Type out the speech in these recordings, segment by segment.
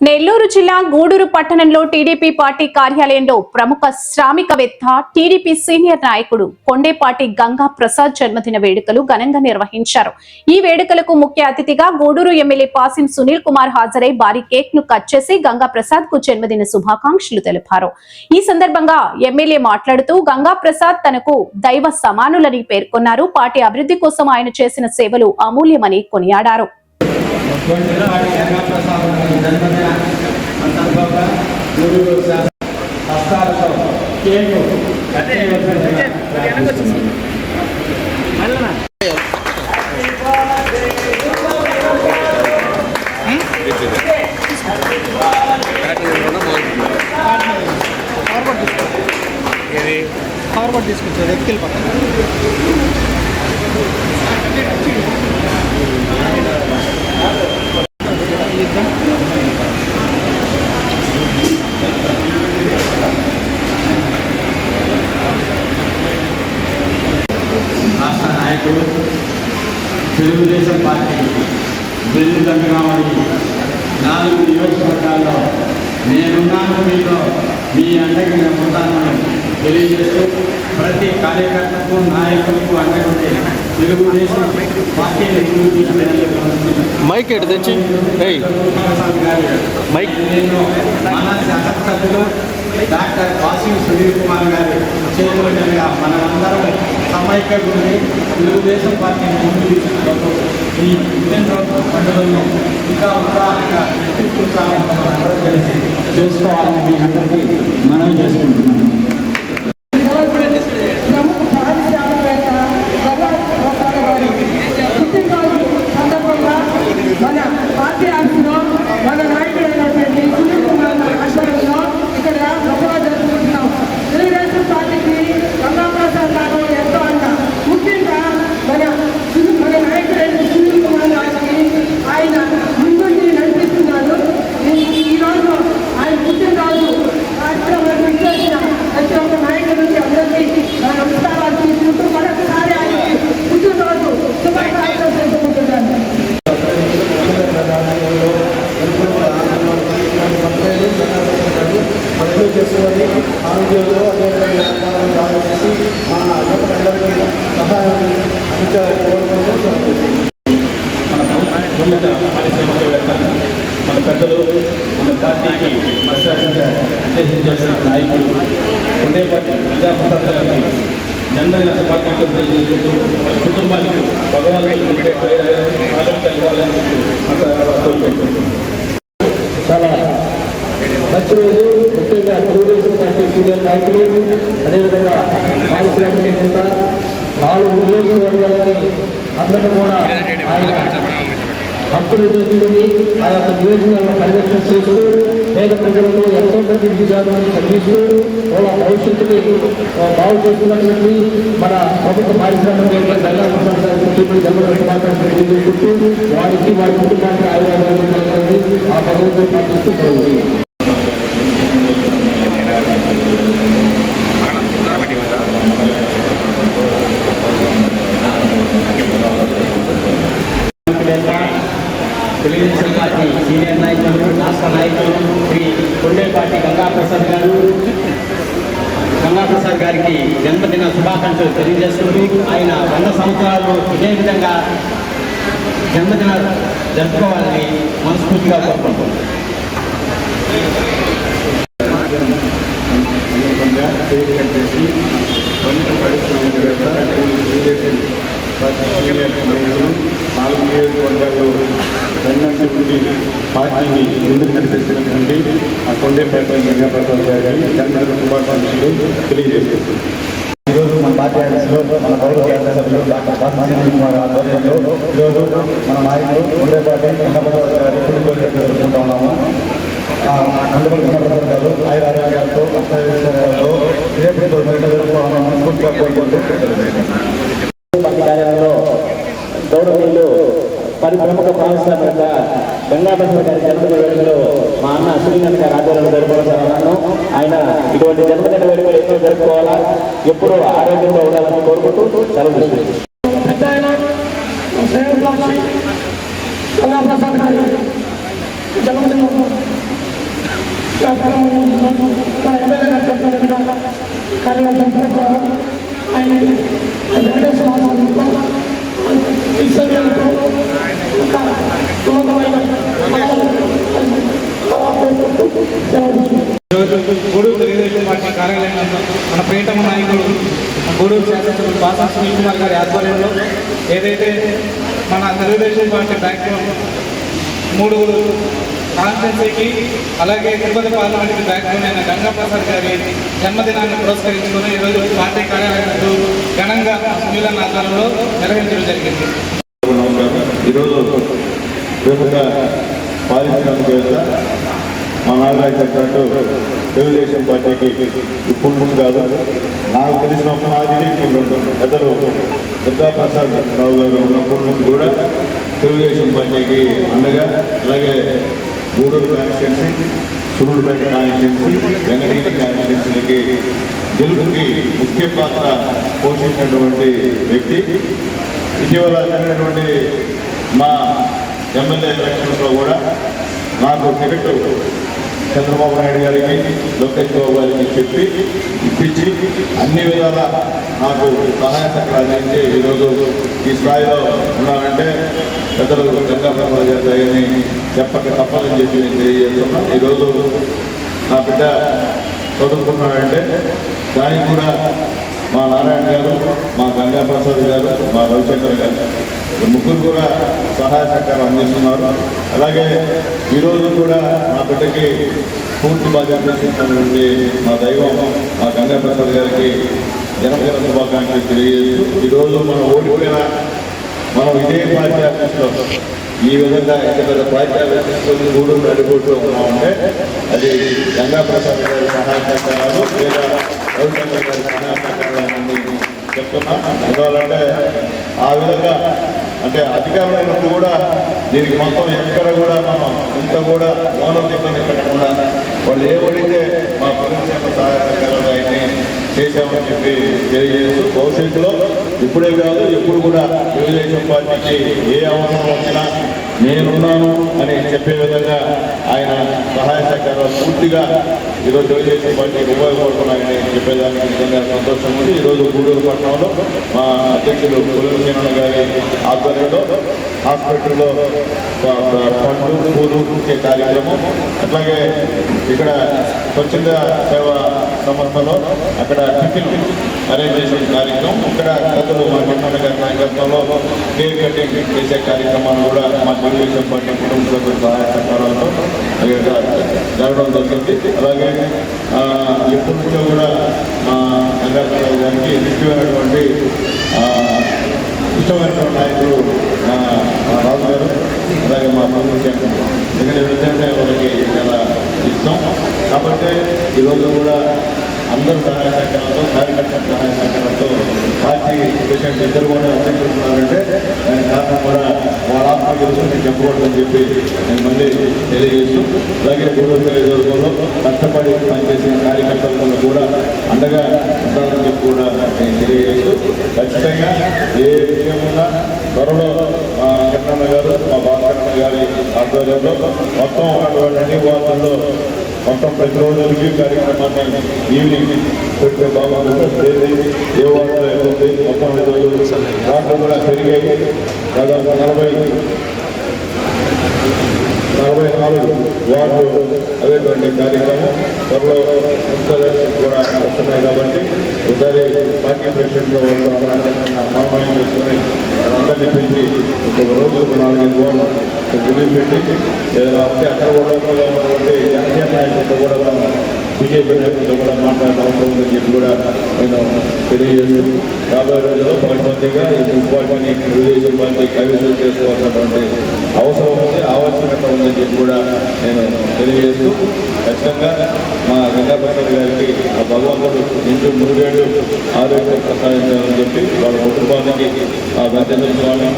నెల్లూరు జిల్లా గూడూరు పట్టణంలో TDP party కార్యాలయంలో ప్రముఖ శ్రామికవేత్త టీడీపీ సీనియర్ నాయకుడు కొండేపాటి గంగా ప్రసాద్ జన్మదిన వేడుకలు ఘనంగా నిర్వహించారు. ఈ వేడుకలకు ముఖ్య అతిథిగా గూడూరు ఎమ్మెల్యే పాసిం సునీల్ కుమార్ హాజరై భారీ కేక్ ను కట్ చేసి గంగా ప్రసాద్ కు జన్మదిన శుభాకాంక్షలు తెలిపారు. ఈ సందర్భంగా ఎమ్మెల్యే మాట్లాడుతూ గంగా ప్రసాద్ తనకు దైవ సమానులని పేర్కొన్నారు. పార్టీ అభివృద్ధి కోసం ఆయన చేసిన సేవలు అమూల్యమని కొనియాడారు. ఫార్వర్డ్ తీసుకొచ్చారు ఎక్కిల్ పక్కన రాష్ట్ర నాయకులు తెలుగుదేశం పార్టీ వెల్లుదండగామని 4 నియోజకవర్గాల్లో నేనున్నాను, మీలో మీ అండగా నేను ఉంటానని తెలియజేస్తూ ప్రతి కార్యకర్తకు నాయకులకు అండగుంటే తెలుగుదేశం పార్టీ మైక్ ఎటు తెచ్చి మైక్ మన శాసనసభ్యులు డాక్టర్ పాసిం సునీల్ కుమార్ గారి చేతుల మీదుగా మనమందరం సమైక్యంగా తెలుగుదేశం పార్టీని ముందు తీసుకుంటూ ఈ పుట్టినరోజు పండుగలను ఇంకా ఉత్సాహంగా అందరం కలిసి చేసుకోవాలని మీ అందరికీ మనం చేసుకుంటున్నాం. చేసుకొని ఆరోగ్యంలో చేసి మన యువకులందరికీ సహాయం మన పెద్దలు మన పార్టీకి నిర్దేశించాల్సిన నాయకులు కొండేపాటి ప్రజాప్రతినిధులకి జన్మదిన శుభాకాంక్షలు తెలియజేస్తూ కుటుంబానికి భగవంతుడు చాలా మంచి రోజు. ముఖ్యంగా తెలుగుదేశం పార్టీ సీనియర్ నాయకులు, అదేవిధంగా పారిశ్రామిక నేత 4 నియోజకవర్గాలని అందరూ కూడా ఆయన హక్కులు తీసుకుని ఆ యొక్క నియోజకవర్గం పరిరక్షణ చేస్తూ పేద ప్రజలకు ఎంతో మంది విద్యార్థులను చదివిస్తూ వాళ్ళ భవిష్యత్తుని బాగు చేస్తున్నటువంటి మన ప్రభుత్వ పారిశ్రామిక గంగా ప్రసాద్ గారికి జన్మదిన తెలియజేస్తూ వారికి వారి కుటుంబానికి ఆయుర్వేదాలు ఆ భగవంతుడు ప్రార్థిస్తూ తెలుగుదేశం పార్టీ సీనియర్ నాయకులు, రాష్ట్ర నాయకులు శ్రీ కొండేపాటి గంగా ప్రసాద్ గారికి జన్మదిన శుభాకాంక్షలు తెలియజేసుకుంటూ ఆయన 100 సంవత్సరాలు ఇదే విధంగా జన్మదిన జరుపుకోవాలని మనస్ఫూర్తిగా కోరుకుంటున్నాం. పార్టీని ముందుకు నడిపిస్తున్నటువంటి ఆ కొండేపాటి గంగా ప్రసాద్ గారి జన్మదిన శుభాకాంక్షలు తెలియజేస్తున్నారు. ఈరోజు మన పార్టీ ఆఫీసులో మన గౌరవ శాసనసభ్యులు డాక్టర్ పాసిం కుమార్ ఆధ్వర్యంలో ఈరోజు మన నాయకులు కొండేపాటి గంగా ప్రసాద్ గారి పుట్టినరోజు జరుపుకుంటా ఉన్నాము. అందువల్ల గంగా ప్రసాద్ గారు ఆయురారోగ్యాలతో అష్టైశ్వర్యాలతో ఇదే జరుపుకోవాలని మనస్ఫూర్తిగా కోరుకుంటూ కార్యాలయంలో గౌరవనీయులు ప్రముఖ పారిశ్రామిక గంగా ప్రసాద్ గారి జన్మదిన వేడుకలు మా అన్న శ్రీనాథ్ గారి ఆధ్వర్యంలో జరుపుకోవాలన్నాను. ఆయన ఇటువంటి జన్మదిన వేడుకలు ఎన్నో జరుపుకోవాలా, ఎప్పుడూ ఆరోగ్యంగా ఉండాలని కోరుకుంటూ సెలవు తీసుకుంటున్నాను. గంగా ప్రసాద్ గారి జన్మదినం గూడూరు శాసనసభ్యులు బాసా సునీల్ కుమార్ గారి ఆధ్వర్యంలో ఏదైతే మన తెలుగుదేశం పార్టీ బ్యాక్గ్రౌండ్ 3 కాన్స్టిట్యున్సీకి అలాగే తిరుపతి పార్లమెంట్కి బ్యాక్గ్రౌండ్ అయిన గంగా ప్రసాద్ గారి జన్మదినాన్ని పురస్కరించుకుని ఈరోజు పార్టీ కార్యాలయంలో ఘనంగా సునీల ఆధ్వర్యంలో నిర్వహించడం జరిగింది. ఈరోజు ప్రముఖ పారిశ్రామికవేత్త మా నాన్నగారు చెప్పినట్టు తెలుగుదేశం పార్టీకి ఇప్పుడు కాదు, నాకు తెలిసిన పెద్దలు గంగా ప్రసాద్ రావు గారు ఉన్నప్పటి నుంచి కూడా తెలుగుదేశం పార్టీకి అండగా, అలాగే గూడూరు కాన్స్టిట్యున్సీ, సూళ్ళూరుపేట కాన్స్టిట్యున్సీ, వెంకటగిరి కాన్స్టిట్యున్సీలకి గెలుపుకి ముఖ్య పాత్ర పోషించినటువంటి వ్యక్తి. ఇటీవల జరిగినటువంటి మా ఎమ్మెల్యే ఎలక్షన్స్లో కూడా నాకు టికెట్ చంద్రబాబు నాయుడు గారికి, లోకేష్ బాబు గారికి చెప్పి ఇప్పించి అన్ని విధాలా నాకు సహాయ సహకారాలు అందించి ఈరోజు ఈ స్థాయిలో ఉన్నానంటే పెద్దలు గంగా ప్రసాద్ గారి దగ్గరని చెప్పక తప్పదని చెప్పి నేను తెలియజేస్తున్నా. ఈరోజు నా బిడ్డ చదువుకున్నాడంటే దానికి కూడా మా నారాయణ గారు, మా గంగా ప్రసాద్ గారు, మా రవిశంకర్ గారు ముగ్గురు కూడా సహాయ సహకారం అందిస్తున్నారు. అలాగే ఈరోజు కూడా మా బిడ్డకి పూర్తి బాధ్యత తీసుకున్నటువంటి మా దైవం మా గంగా ప్రసాద్ గారికి జన్మదిన శుభాకాంక్షలు తెలియజేస్తూ, ఈరోజు మనం ఓడిపోయినా మనం ఇదే పార్టీ ఆఫీస్లో ఈ విధంగా ఎంత పెద్ద పార్టీ ఆఫీస్లో గూడూరు అడుగుతూ ఉన్నామంటే అది గంగా ప్రసాద్ గారి సహాయ సహకారాలు లేదా రవిశంకర్ గారి సహాయ సహకారాలని చెప్తున్నా. ఎందువల్లంటే ఆ విధంగా అంటే అధికారులైనప్పుడు కూడా దీనికి మొత్తం ఎక్కడ కూడా మనం ఇంత కూడా మౌనం చెప్పని పెట్టకుండా వాళ్ళు ఏమడితే మా ప్రభుత్వ సహాయ సహకారాలు ఆయన్ని చేశామని చెప్పి తెలియజేస్తూ భవిష్యత్తులో ఇప్పుడే కాదు ఎప్పుడు కూడా తెలుగుదేశం పార్టీకి ఏ అవసరం వచ్చినా నేనున్నాను అని చెప్పే విధంగా ఆయన సహాయ సహకారాలు పూర్తిగా ఈరోజు తెలుగుదేశం పార్టీకి ఉపయోగపడుతున్నాయని చెప్పేదానికి నిజంగా సంతోషం ఉంది. ఈరోజు గూడూరు పట్టణంలో మా అధ్యక్షులు పులివెంకన్న గారి ఆధ్వర్యంలో హాస్పిటల్లో పండ్లు పూలు ఇచ్చే కార్యక్రమం, అట్లాగే ఇక్కడ స్వచ్ఛంద సేవా సంస్థలో అక్కడ టిఫిన్ అరేంజ్ చేసే కార్యక్రమం, ఇక్కడ పెద్దలు మా వెంకన్న గారి నాయకత్వంలో కేక్ కటింగ్ చేసే కార్యక్రమాలు కూడా మా తెలుగుదేశం పార్టీ కుటుంబ సభ్యుల సహాయ సహకారాలతో జరగడం జరిగింది. అలాగే ఎప్పుడు కూడా గంగా ప్రసాద్ గారికి ముఖ్యమైనటువంటి ఇష్టమైనటువంటి నాయకులు రాజు గారు, అలాగే మా ప్రభుత్వం ఎందుకంటే విద్యార్థి వాళ్ళకి చాలా ఇష్టం కాబట్టి ఈరోజు కూడా అందరూ సహాయ సహకారంతో, కార్యకర్తల సహాయ సహకారంతో పార్టీ ప్రెసిడెంట్ ఇద్దరు కూడా అధ్యక్షులున్నారంటే దానికి కారణం కూడా వాళ్ళ ఆత్మ గెలుచుకుని చెప్పకూడదని చెప్పి నేను మళ్ళీ తెలియజేస్తూ, అలాగే గూడూరు నియోజకవర్గంలో కష్టపడి పనిచేసిన కార్యకర్తలను కూడా అండగా ఉండాలని చెప్పి కూడా నేను తెలియజేస్తూ, ఖచ్చితంగా ఏ విషయం ఉన్నా త్వరలో మా వెంకన్న గారు, మా బాలకృష్ణ గారి ఆధ్వర్యంలో మొత్తం ఉన్నటువంటి అన్ని వార్తల్లో మొత్తం ప్రతిరోజు రివ్యూ కార్యక్రమాన్ని ఈవినింగ్ పెట్టే బాగుంటుంది. ఏ వార్తలు అయిపోతుంది మొత్తం వార్తలు కూడా పెరిగాయి. దాదాపు 44 వార్డులు అదేటువంటి కార్యక్రమం త్వరలో కూడా వస్తున్నాయి కాబట్టి ఒకసారి పార్టీ ప్రెసిడెంట్లో సమన్వయం చేసుకుని అందరినీ పెంచి ఒక రోజుకు 4-5 వార్డులు రిలీవ్ పెట్టి ఏదైనా ఉంటే అక్కడ కూడా ఉన్నటువంటి జాతీయ నాయకులతో కూడా మనం బీజేపీ నాయకులతో కూడా మాట్లాడిన అవసరం ఉందని చెప్పి కూడా నేను తెలియజేస్తూ, రాబోయే రోజుల్లో పకడ్బందీగా ఈ మున్సిపాలిటీని తెలుగుదేశం పార్టీ కైవసం చేసుకోవాల్సినటువంటి అవసరం ఉంది, ఆవశ్యకత ఉందని చెప్పి కూడా నేను తెలియజేస్తూ, ఖచ్చితంగా మా గంగా ప్రసాద్ గారికి ఆ భగవంతుడు ఇంటూ 3 ఏళ్ళు ఆరోగ్యం ప్రసాదించాలని చెప్పి వాళ్ళ కుటుంబానికి ఆ బాధ్యత స్వామి,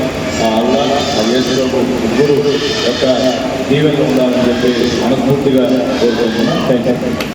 ఆ అల్లా, ఆ యేసుప్రభు ముగ్గురు యొక్క దీవెనలు ఉండాలని చెప్పి మనస్ఫూర్తిగా కోరుకుంటున్నాను. Thank you.